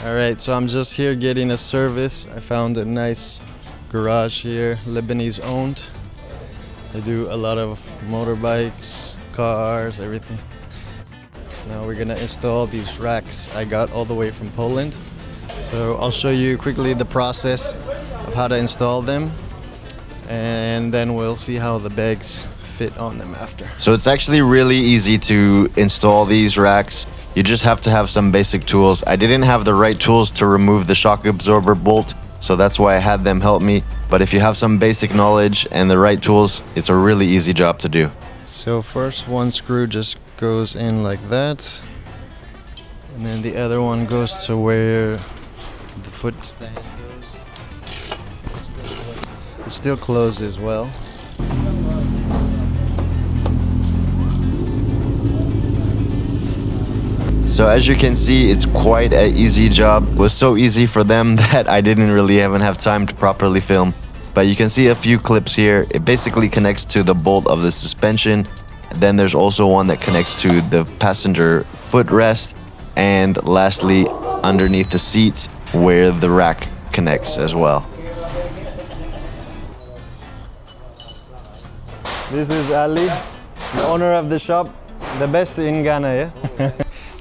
Alright, so I'm just here getting a service. I found a nice garage here, Lebanese owned. They do a lot of motorbikes, cars, everything. Now we're gonna install these racks I got all the way from Poland. So I'll show you quickly the process of how to install them, and then we'll see how the bags fit on them after. So it's actually really easy to install these racks. You just have to have some basic tools. I didn't have the right tools to remove the shock absorber bolt, so that's why I had them help me. But if you have some basic knowledge and the right tools, it's a really easy job to do. So first one screw just goes in like that, and then the other one goes to where the foot stand goes. It's still closed as well. So as you can see, it's quite an easy job. It was so easy for them that I didn't really even have time to properly film. But you can see a few clips here. It basically connects to the bolt of the suspension. Then there's also one that connects to the passenger footrest. And lastly, underneath the seat where the rack connects as well. This is Ali, the owner of the shop, the best in Ghana, yeah?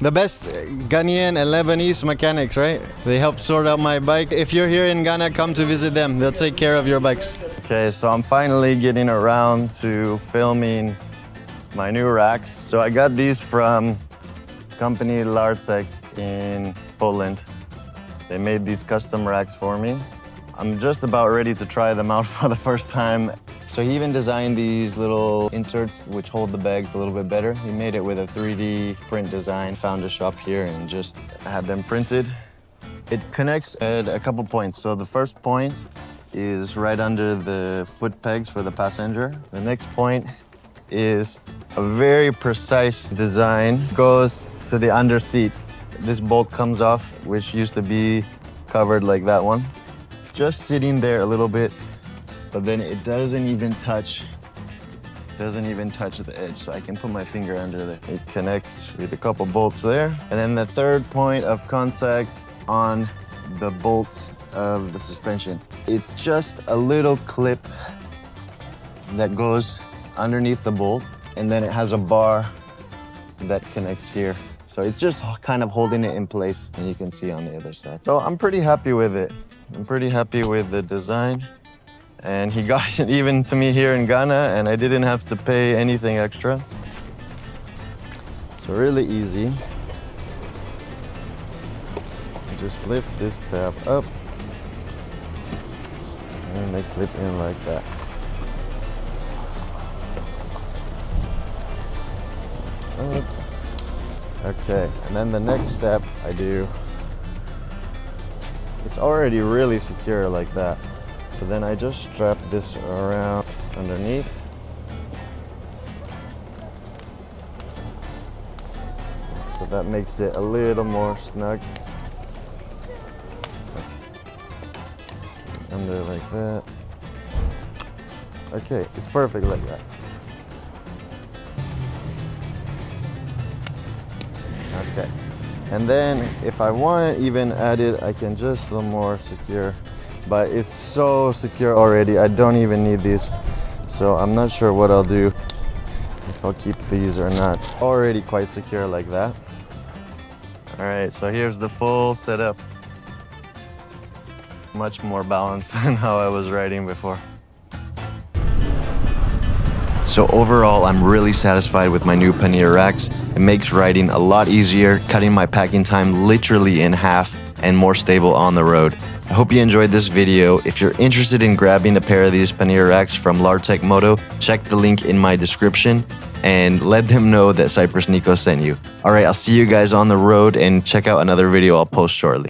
The best Ghanaian and Lebanese mechanics, right? They help sort out my bike. If you're here in Ghana, come to visit them. They'll take care of your bikes. Okay, so I'm finally getting around to filming my new racks. So I got these from company Lartech in Poland. They made these custom racks for me. I'm just about ready to try them out for the first time. So he even designed these little inserts which hold the bags a little bit better. He made it with a 3D print design. Found a shop here and just had them printed. It connects at a couple points. So the first point is right under the foot pegs for the passenger. The next point is a very precise design. Goes to the under seat. This bolt comes off, which used to be covered like that one. Just sitting there a little bit, but then it doesn't even touch the edge, so I can put my finger under there. It connects with a couple bolts there. And then the third point of contact on the bolt of the suspension. It's just a little clip that goes underneath the bolt, and then it has a bar that connects here. So it's just kind of holding it in place, and you can see on the other side. So I'm pretty happy with it. I'm pretty happy with the design. And he got it even to me here in Ghana, and I didn't have to pay anything extra. So really easy. Just lift this tab up, and they clip in like that. Okay, and then the next step I do, it's already really secure like that. So then I just strap this around underneath. So that makes it a little more snug. Under like that. Okay, it's perfect like that. Okay, and then if I want to even add it, I can just a little more secure. But it's so secure already, I don't even need these. So I'm not sure what I'll do, if I'll keep these or not. Already quite secure like that. All right, so here's the full setup. Much more balanced than how I was riding before. So overall, I'm really satisfied with my new Pannier racks. It makes riding a lot easier, cutting my packing time literally in half, and more stable on the road. I hope you enjoyed this video. If you're interested in grabbing a pair of these Pannier racks from Lartech Moto, check the link in my description and let them know that Cypress Nico sent you. All right, I'll see you guys on the road, and check out another video I'll post shortly.